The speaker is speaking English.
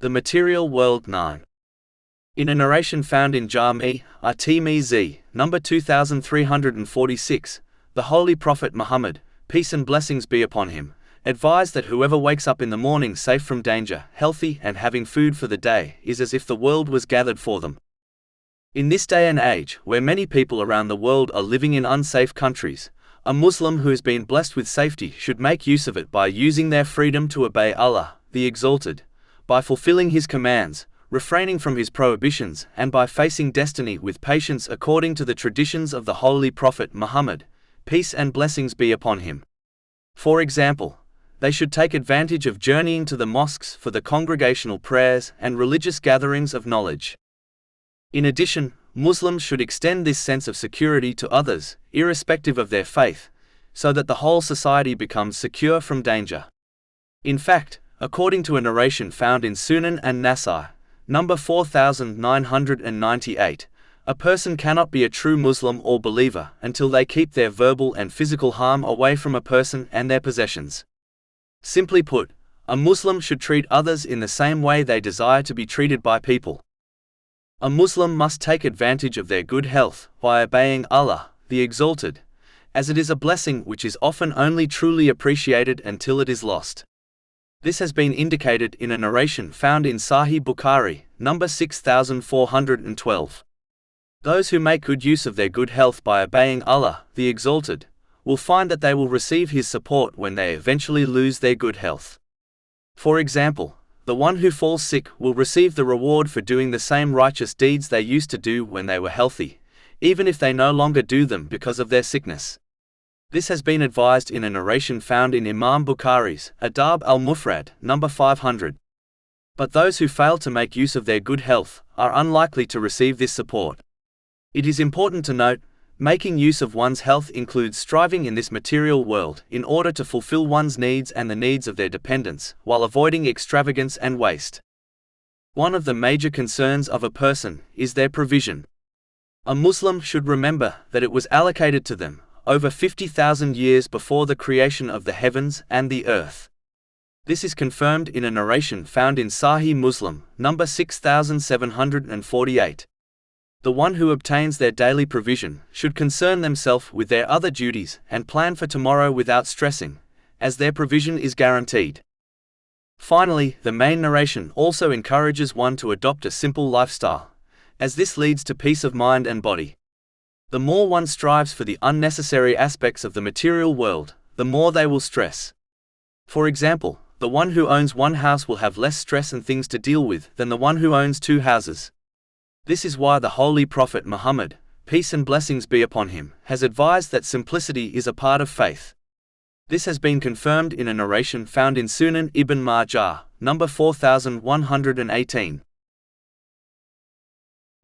The Material World 9. In a narration found in Jami' at-Tirmidhi, number 2346, the Holy Prophet Muhammad, peace and blessings be upon him, advised that whoever wakes up in the morning safe from danger, healthy and having food for the day, is as if the world was gathered for them. In this day and age, where many people around the world are living in unsafe countries, a Muslim who has been blessed with safety should make use of it by using their freedom to obey Allah, the Exalted, by fulfilling His commands, refraining from His prohibitions, and by facing destiny with patience according to the traditions of the Holy Prophet Muhammad, peace and blessings be upon him. For example, they should take advantage of journeying to the mosques for the congregational prayers and religious gatherings of knowledge. In addition, Muslims should extend this sense of security to others, irrespective of their faith, so that the whole society becomes secure from danger. In fact, according to a narration found in Sunan an-Nasai, number 4998, a person cannot be a true Muslim or believer until they keep their verbal and physical harm away from a person and their possessions. Simply put, a Muslim should treat others in the same way they desire to be treated by people. A Muslim must take advantage of their good health by obeying Allah, the Exalted, as it is a blessing which is often only truly appreciated until it is lost. This has been indicated in a narration found in Sahih Bukhari, number 6412. Those who make good use of their good health by obeying Allah, the Exalted, will find that they will receive His support when they eventually lose their good health. For example, the one who falls sick will receive the reward for doing the same righteous deeds they used to do when they were healthy, even if they no longer do them because of their sickness. This has been advised in a narration found in Imam Bukhari's Adab al-Mufrad, number 500. But those who fail to make use of their good health are unlikely to receive this support. It is important to note, making use of one's health includes striving in this material world in order to fulfill one's needs and the needs of their dependents, while avoiding extravagance and waste. One of the major concerns of a person is their provision. A Muslim should remember that it was allocated to them over 50,000 years before the creation of the heavens and the earth. This is confirmed in a narration found in Sahih Muslim, number 6748. The one who obtains their daily provision should concern themselves with their other duties and plan for tomorrow without stressing, as their provision is guaranteed. Finally, the main narration also encourages one to adopt a simple lifestyle, as this leads to peace of mind and body. The more one strives for the unnecessary aspects of the material world, the more they will stress. For example, the one who owns one house will have less stress and things to deal with than the one who owns two houses. This is why the Holy Prophet Muhammad, peace and blessings be upon him, has advised that simplicity is a part of faith. This has been confirmed in a narration found in Sunan Ibn Majah, number 4118.